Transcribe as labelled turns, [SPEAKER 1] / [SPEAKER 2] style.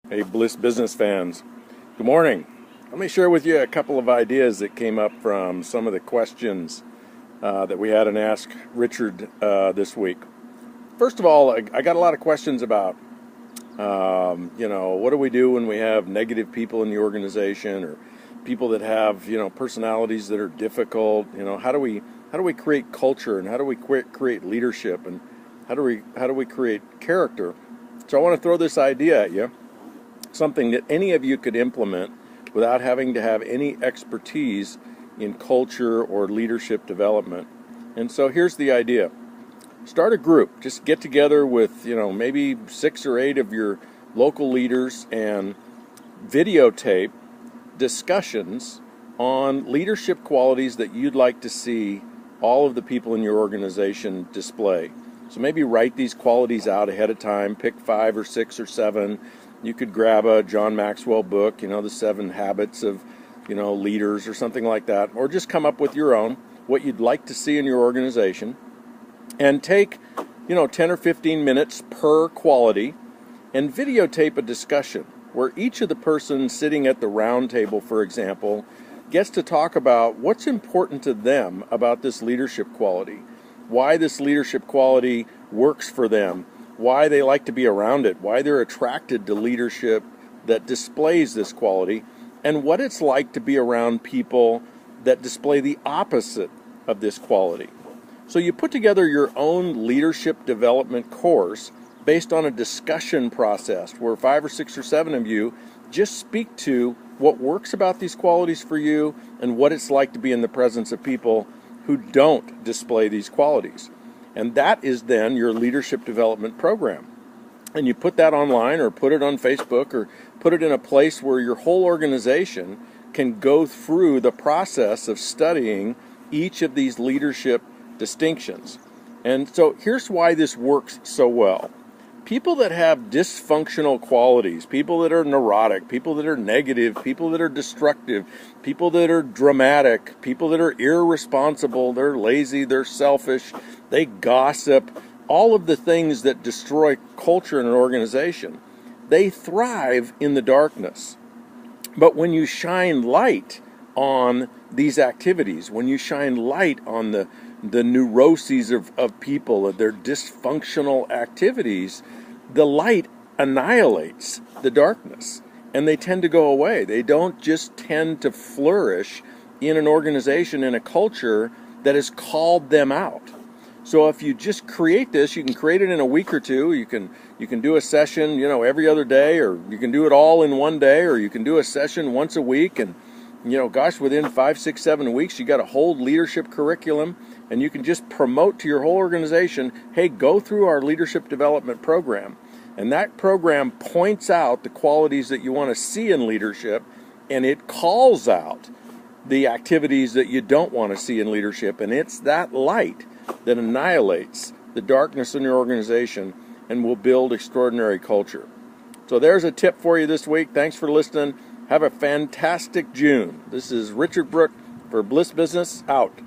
[SPEAKER 1] Hey, Bliss business fans. Good morning. Let me share with you a couple of ideas that came up from some of the questions that we had and Ask Richard this week. First of all, I got a lot of questions about, what do we do when we have negative people in the organization or people that have, personalities that are difficult? How do we create culture, and how do we create leadership, and how do we create character? So I want to throw this idea at you. Something that any of you could implement without having to have any expertise in culture or leadership development. And so here's the idea. Start a group. Just get together with, maybe 6 or 8 of your local leaders and videotape discussions on leadership qualities that you'd like to see all of the people in your organization display. So maybe write these qualities out ahead of time, pick 5 or 6 or 7. You could grab a John Maxwell book, the 7 Habits of, Leaders or something like that, or just come up with your own, what you'd like to see in your organization, and take, 10 or 15 minutes per quality and videotape a discussion where each of the persons sitting at the round table, for example, gets to talk about what's important to them about this leadership quality, why this leadership quality works for them, why they like to be around it, why they're attracted to leadership that displays this quality, and what it's like to be around people that display the opposite of this quality. So you put together your own leadership development course based on a discussion process where 5 or 6 or 7 of you just speak to what works about these qualities for you and what it's like to be in the presence of people who don't display these qualities. And that is then your leadership development program. And you put that online or put it on Facebook or put it in a place where your whole organization can go through the process of studying each of these leadership distinctions. And so here's why this works so well. People that have dysfunctional qualities, people that are neurotic, people that are negative, people that are destructive, people that are dramatic, people that are irresponsible, they're lazy, they're selfish, they gossip, all of the things that destroy culture in an organization, they thrive in the darkness. But when you shine light on these activities, when you shine light on the neuroses of people, their dysfunctional activities, the light annihilates the darkness, and they tend to go away. They don't just tend to flourish in an organization, in a culture that has called them out. So if you just create this, you can create it in a week or two. You can do a session, every other day, or you can do it all in one day, or you can do a session once a week, and within 5, 6, 7 weeks, you got a whole leadership curriculum, and you can just promote to your whole organization, hey, go through our leadership development program. And that program points out the qualities that you want to see in leadership, and it calls out the activities that you don't want to see in leadership. And it's that light that annihilates the darkness in your organization and will build extraordinary culture. So there's a tip for you this week. Thanks for listening. Have a fantastic June. This is Richard Brook for Bliss Business, out.